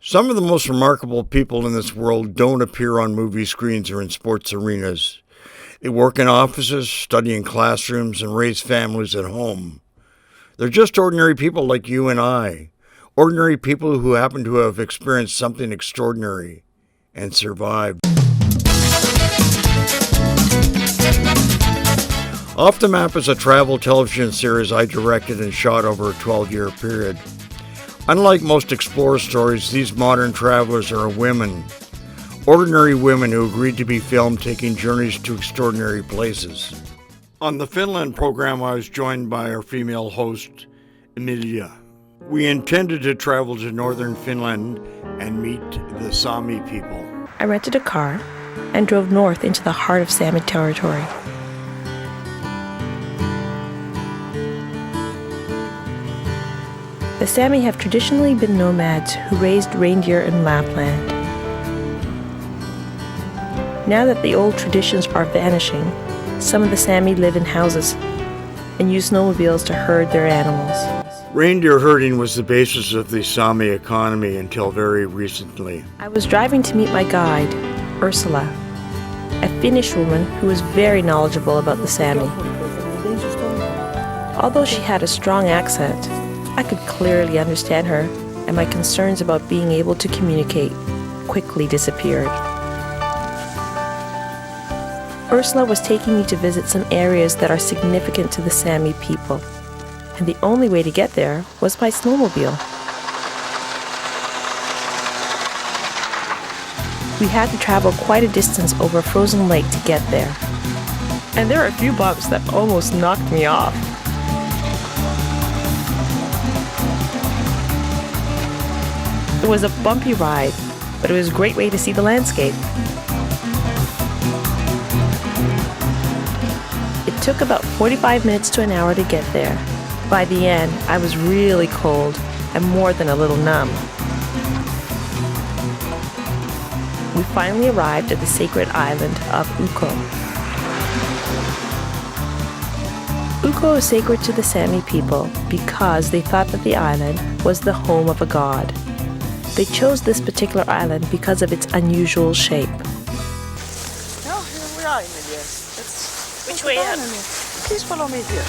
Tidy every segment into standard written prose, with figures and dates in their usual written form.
Some of the most remarkable people in this world don't appear on movie screens or in sports arenas. They work in offices, study in classrooms, and raise families at home. They're just ordinary people like you and I. Ordinary people who happen to have experienced something extraordinary and survived. Off the Map is a travel television series I directed and shot over a 12-year period. Unlike most explorer stories, these modern travelers are women. Ordinary women who agreed to be filmed taking journeys to extraordinary places. On the Finland program, I was joined by our female host, Emilia. We intended to travel to northern Finland and meet the Sammi people. I rented a car and drove north into the heart of Sammi territory. The Sammi have traditionally been nomads who raised reindeer in Lapland. Now that the old traditions are vanishing, some of the Sammi live in houses and use snowmobiles to herd their animals. Reindeer herding was the basis of the Sammi economy until very recently. I was driving to meet my guide, Ursula, a Finnish woman who was very knowledgeable about the Sammi. Although she had a strong accent, I could clearly understand her, and my concerns about being able to communicate quickly disappeared. Ursula was taking me to visit some areas that are significant to the Sammi people, and the only way to get there was by snowmobile. We had to travel quite a distance over a frozen lake to get there, and there are a few bumps that almost knocked me off. It was a bumpy ride, but it was a great way to see the landscape. It took about 45 minutes to an hour to get there. By the end, I was really cold and more than a little numb. We finally arrived at the sacred island of Ukko. Ukko is sacred to the Sammi people because they thought that the island was the home of a god. They chose this particular island because of its unusual shape. Oh, here we are, Emilia. Which way up? Please follow me here.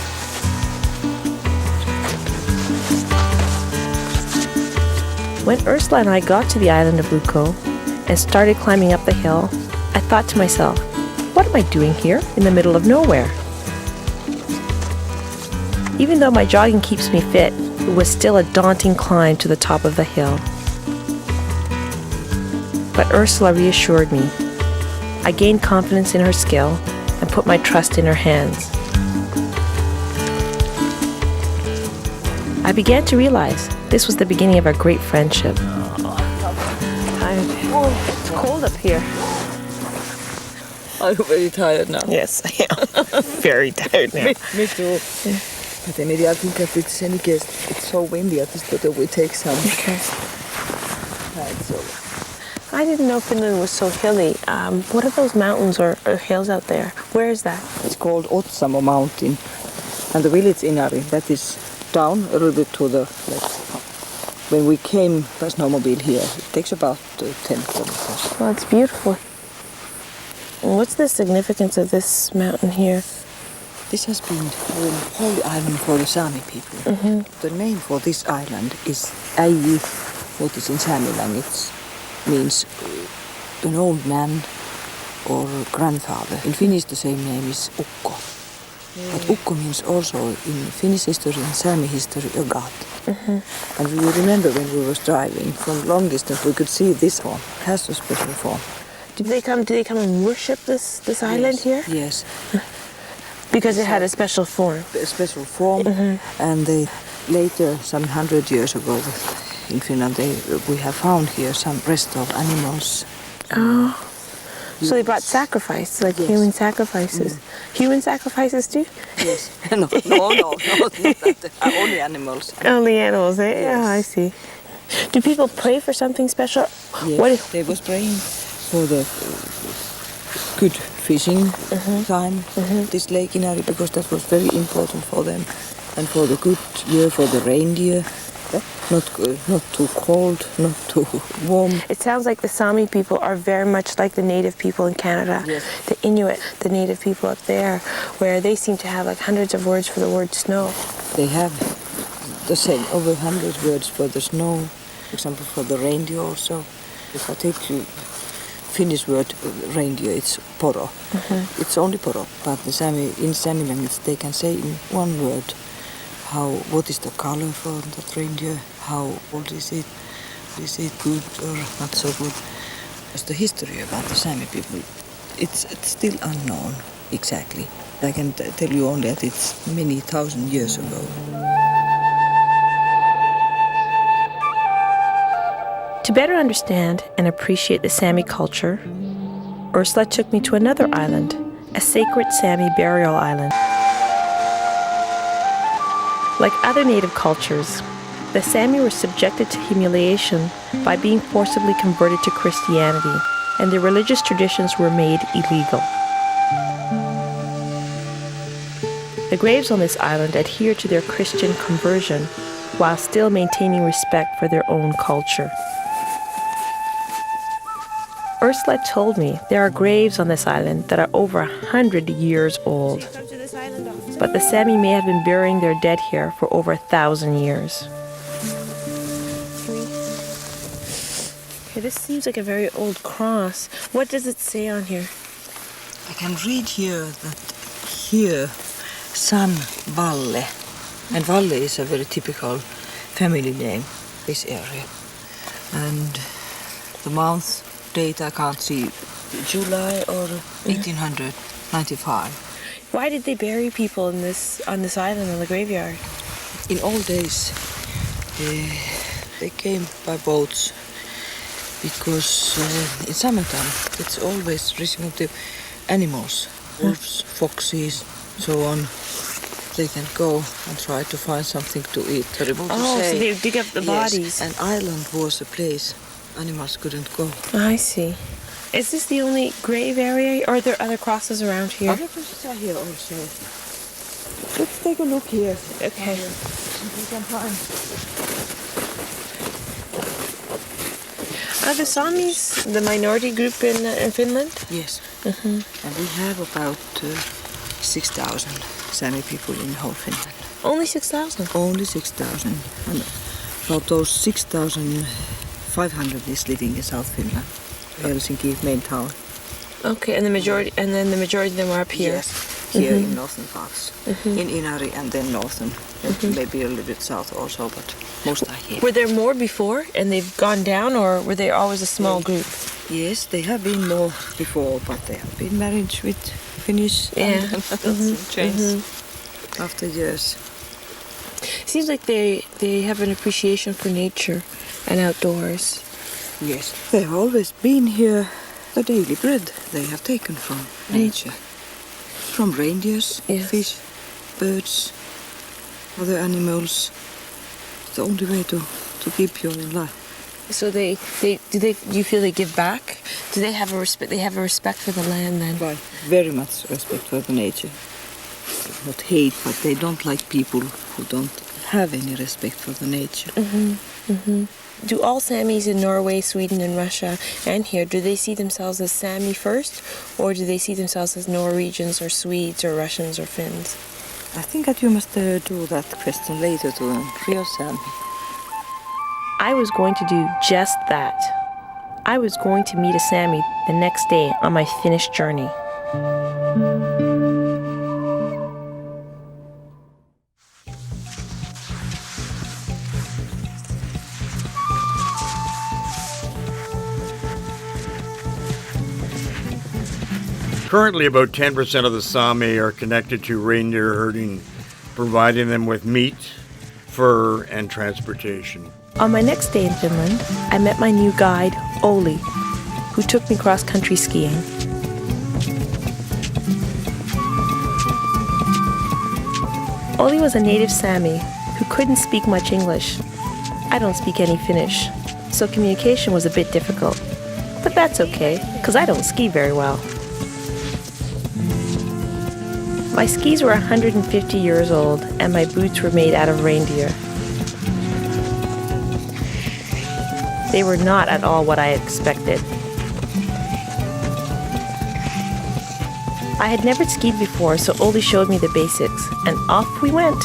When Ursula and I got to the island of Ukko and started climbing up the hill, I thought to myself, what am I doing here in the middle of nowhere? Even though my jogging keeps me fit, it was still a daunting climb to the top of the hill. But Ursula reassured me. I gained confidence in her skill and put my trust in her hands. I began to realize this was the beginning of our great friendship. It's cold up here. Are you very tired now? Yes, I am. Very tired now. Me too. Yeah. But Emilia, I think that it's any case, it's so windy. I just thought we take some. Okay. So. I didn't know Finland was so hilly. What are those mountains or hills out there? Where is that? It's called Otsamo Mountain. And the village Inari, that is down a little bit to the left. When we came by snowmobile here, it takes about 10 kilometers. Well, it's beautiful. And what's the significance of this mountain here? This has been a holy island for the Sami people. Mm-hmm. The name for this island is Äiji, what is in Sami language. Means an old man or grandfather. In Finnish the same name is Ukko. But Ukko means also in Finnish history and Sami history a god. Mm-hmm. And we remember when we were driving from long distance we could see this form. It has a special form. Do they come and worship this island here? Yes. Because it had a special form. A special form. Mm-hmm. And they later, some 100 years ago, in Finland, we have found here some rest of animals. Oh, so they brought sacrifice, like human sacrifices. Human sacrifices too? Yes. No, not that. Only animals. Only animals, eh? Yes. Yeah, I see. Do people pray for something special? Yes, they was praying for the good fishing time, this lake in Arab, because that was very important for them, and for the good year for the reindeer. not too cold, not too warm. It sounds like the Sammi people are very much like the native people in Canada. Yes. The Inuit, the native people up there, where they seem to have like hundreds of words for the word snow. They have the same, over 100 words for the snow. For example, for the reindeer also. If I take you Finnish word reindeer, it's poro. It's only poro, but the in Sami language they can say in one word what is the color for that reindeer, how old is it good or not so good. As the history about the Sami people, it's still unknown exactly. I can tell you only that it's many thousand years ago. To better understand and appreciate the Sami culture, Ursula took me to another island, a sacred Sami burial island. Like other native cultures, the Sami were subjected to humiliation by being forcibly converted to Christianity, and their religious traditions were made illegal. The graves on this island adhere to their Christian conversion while still maintaining respect for their own culture. Ursula told me there are graves on this island that are over 100 years old. But the Sami may have been burying their dead here for over 1,000 years. Okay, this seems like a very old cross. What does it say on here? I can read here that here, San Valle. And Valle is a very typical family name, this area. And the month, date I can't see, July or 1895. Why did they bury people on this island in the graveyard? In old days, they came by boats because in summertime it's always risking of the animals, wolves, foxes, so on. They can go and try to find something to eat. Terrible to say. So they dig up the bodies. Yes, an island was a place animals couldn't go. I see. Is this the only grave area, or are there other crosses around here? Other crosses are here also. Let's take a look here. Okay. If we can find. Are the Samis the minority group in Finland? Yes. And we have about 6,000 Sami people in whole Finland. Only 6,000? Only 6,000. And about those 6,500 is living in South Finland. Helsinki, main town. Okay, and the majority of them are up here. Yes, here in northern parts, in Inari and then northern, maybe a little bit south also, but most are here. Were there more before, and they've gone down, or were they always a small group? Yes, they have been more before, but they have been married with Finnish and changed after years. Seems like they have an appreciation for nature and outdoors. Yes, they have always been here. The daily bread they have taken from nature. From reindeers, fish, birds, other animals. It's the only way to keep you in life. So do you feel they give back? Do they have a respect? They have a respect for the land then? Right, very much respect for the nature. Not hate, but they don't like people who don't have any respect for the nature. Do all Samis in Norway, Sweden, and Russia, and here, do they see themselves as Sami first, or do they see themselves as Norwegians or Swedes or Russians or Finns? I think that you must do that question later to a real Sami. I was going to do just that. I was going to meet a Sami the next day on my Finnish journey. Currently, about 10% of the Sami are connected to reindeer herding, providing them with meat, fur, and transportation. On my next day in Finland, I met my new guide, Oli, who took me cross-country skiing. Oli was a native Sami who couldn't speak much English. I don't speak any Finnish, so communication was a bit difficult. But that's okay, because I don't ski very well. My skis were 150 years old, and my boots were made out of reindeer. They were not at all what I had expected. I had never skied before, so Oli showed me the basics, and off we went.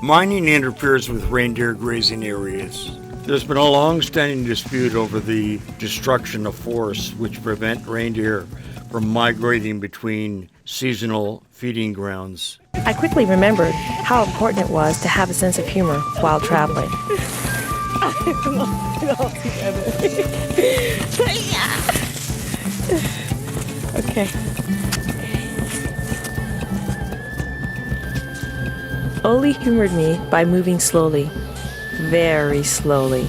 Mining interferes with reindeer grazing areas. There's been a long-standing dispute over the destruction of forests which prevent reindeer from migrating between seasonal feeding grounds. I quickly remembered how important it was to have a sense of humor while traveling. Okay. Oli humored me by moving slowly, very slowly.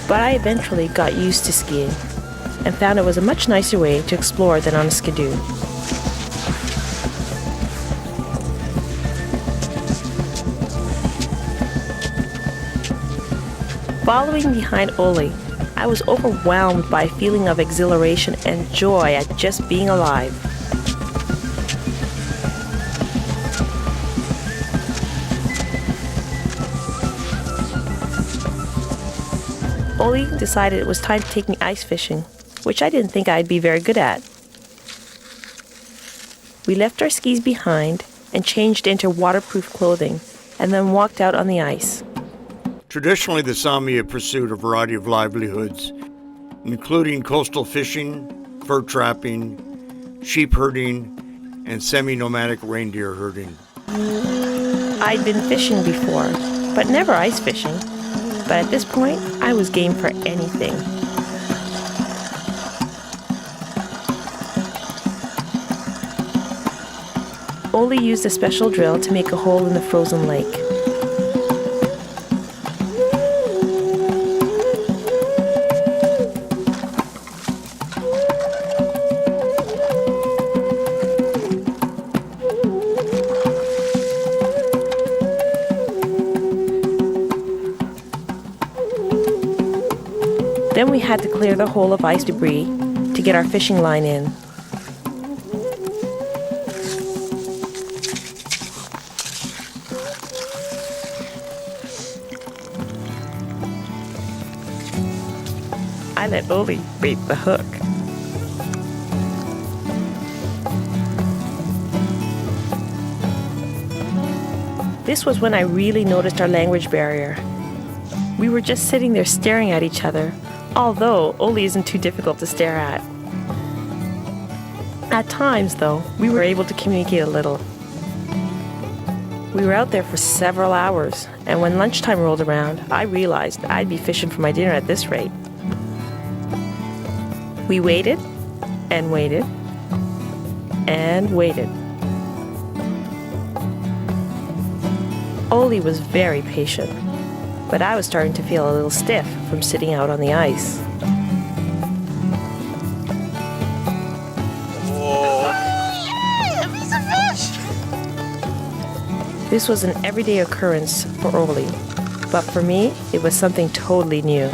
But I eventually got used to skiing and found it was a much nicer way to explore than on a skidoo. Following behind Oli, I was overwhelmed by a feeling of exhilaration and joy at just being alive. Oli decided it was time to take me ice fishing, which I didn't think I'd be very good at. We left our skis behind and changed into waterproof clothing, and then walked out on the ice. Traditionally, the Sammi have pursued a variety of livelihoods, including coastal fishing, fur trapping, sheep herding, and semi-nomadic reindeer herding. I'd been fishing before, but never ice fishing. But at this point, I was game for anything. Oli used a special drill to make a hole in the frozen lake. Then we had to clear the hole of ice debris to get our fishing line in. I let Oli bait the hook. This was when I really noticed our language barrier. We were just sitting there staring at each other, although Oli isn't too difficult to stare at. At times, though, we were able to communicate a little. We were out there for several hours, and when lunchtime rolled around, I realized I'd be fishing for my dinner at this rate. We waited, and waited, and waited. Oli was very patient, but I was starting to feel a little stiff from sitting out on the ice. This was an everyday occurrence for Oli, but for me, it was something totally new.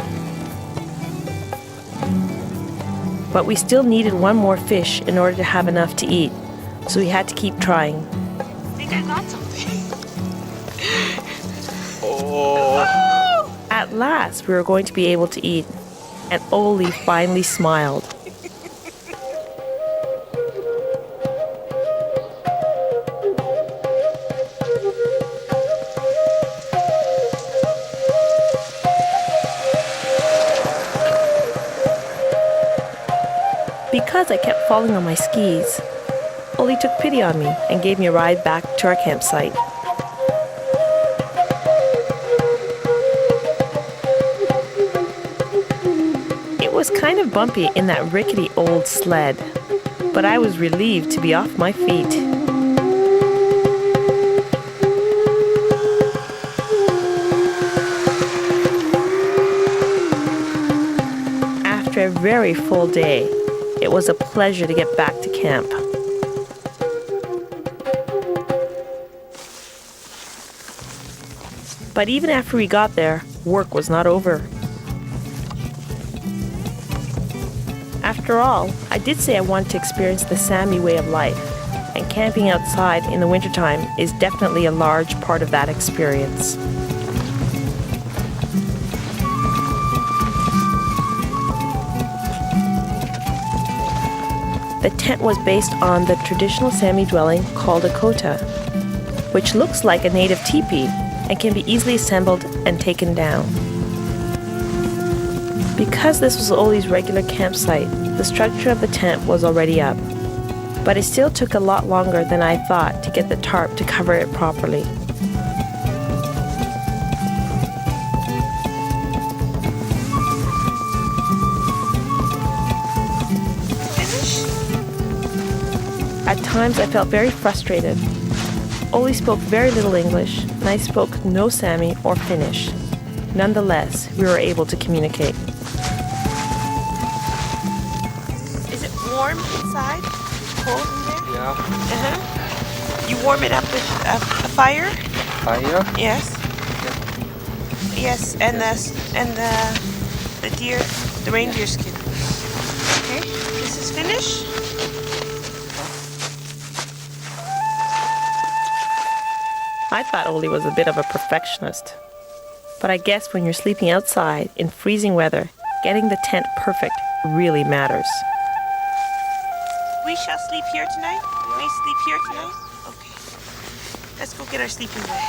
But we still needed one more fish in order to have enough to eat, so we had to keep trying. I think I got something. At last, we were going to be able to eat, and Oli finally smiled. Because I kept falling on my skis, Oli took pity on me and gave me a ride back to our campsite. It was kind of bumpy in that rickety old sled, but I was relieved to be off my feet. After a very full day, it was a pleasure to get back to camp. But even after we got there, work was not over. After all, I did say I wanted to experience the Sammi way of life, and camping outside in the wintertime is definitely a large part of that experience. The tent was based on the traditional Sammi dwelling called a kota, which looks like a native teepee and can be easily assembled and taken down. Because this was Oli's regular campsite, the structure of the tent was already up. But it still took a lot longer than I thought to get the tarp to cover it properly. At times I felt very frustrated. Oli spoke very little English, and I spoke no Sammi or Finnish. Nonetheless, we were able to communicate. Is it warm inside? Cold in there? Yeah. You warm it up with a fire? Fire? Yes. Yes, and the reindeer skin. Okay, this is finished. I thought Oli was a bit of a perfectionist. But I guess when you're sleeping outside in freezing weather, getting the tent perfect really matters. We shall sleep here tonight? We sleep here tonight? Okay. Let's go get our sleeping bag.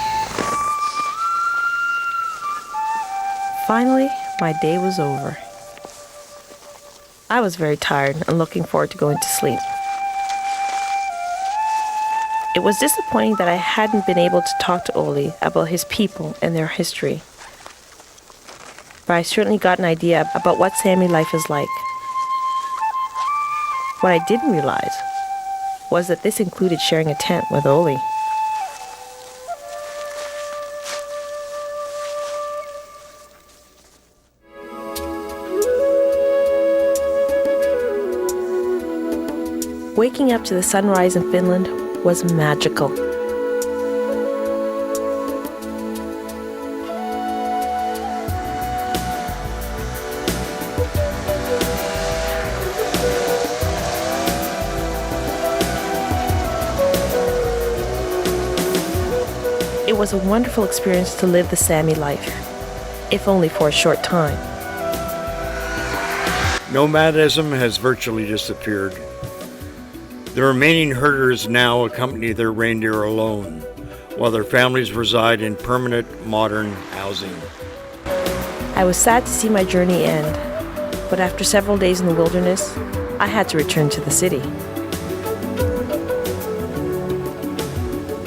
Finally, my day was over. I was very tired and looking forward to going to sleep. It was disappointing that I hadn't been able to talk to Oli about his people and their history. But I certainly got an idea about what Sammi life is like. What I didn't realize was that this included sharing a tent with Oli. Waking up to the sunrise in Finland was magical. It was a wonderful experience to live the Sammi life, if only for a short time. Nomadism has virtually disappeared. The remaining herders now accompany their reindeer alone, while their families reside in permanent modern housing. I was sad to see my journey end, but after several days in the wilderness, I had to return to the city.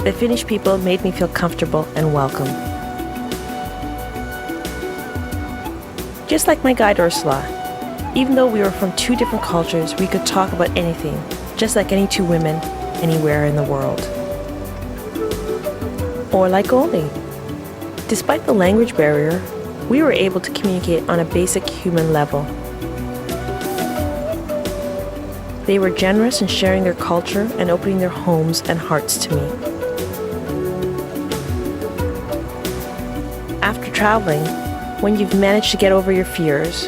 The Finnish people made me feel comfortable and welcome. Just like my guide Ursula, even though we were from two different cultures, we could talk about anything, just like any two women anywhere in the world. Or like Oli. Despite the language barrier, we were able to communicate on a basic human level. They were generous in sharing their culture and opening their homes and hearts to me. After traveling, when you've managed to get over your fears,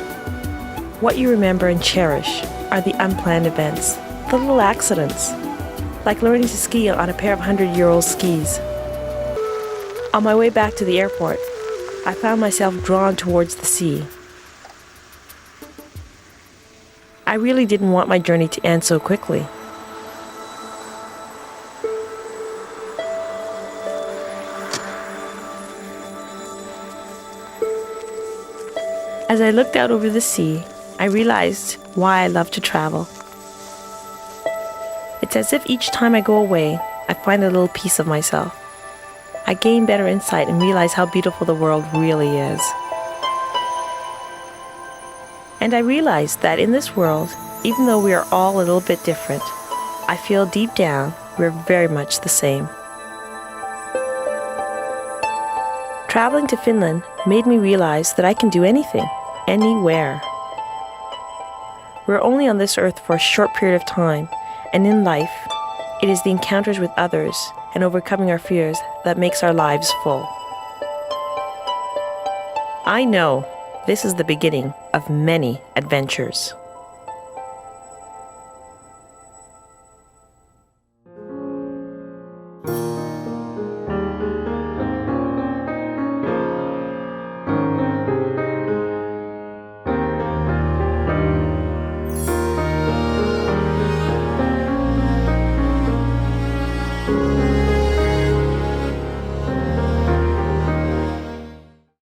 what you remember and cherish are the unplanned events, the little accidents, like learning to ski on a pair of 100-year-old skis. On my way back to the airport, I found myself drawn towards the sea. I really didn't want my journey to end so quickly. As I looked out over the sea, I realized why I love to travel. It's as if each time I go away, I find a little piece of myself. I gain better insight and realize how beautiful the world really is. And I realize that in this world, even though we are all a little bit different, I feel deep down we're very much the same. Traveling to Finland made me realize that I can do anything, anywhere. We're only on this earth for a short period of time, and in life, it is the encounters with others and overcoming our fears that makes our lives full. I know this is the beginning of many adventures. you.